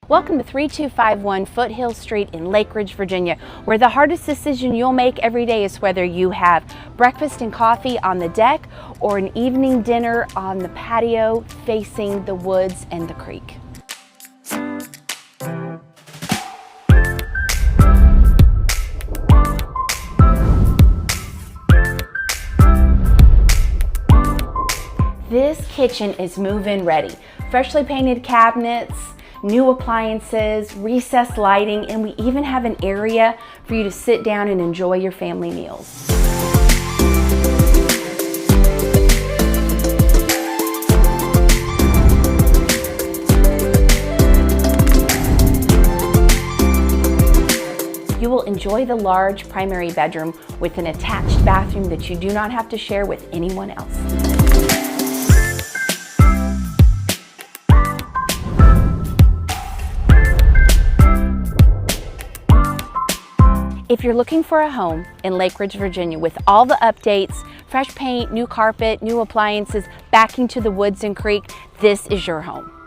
Welcome to 3251 Foothill Street in Lake Ridge, Virginia, where the hardest decision you'll make every day is whether you have breakfast and coffee on the deck or an evening dinner on the patio facing the woods and the creek. This kitchen is move-in ready. Freshly painted cabinets, new appliances, recessed lighting, and we even have an area for you to sit down and enjoy your family meals. You will enjoy the large primary bedroom with an attached bathroom that you do not have to share with anyone else. If you're looking for a home in Lake Ridge, Virginia with all the updates, fresh paint, new carpet, new appliances, backing to the woods and creek, this is your home.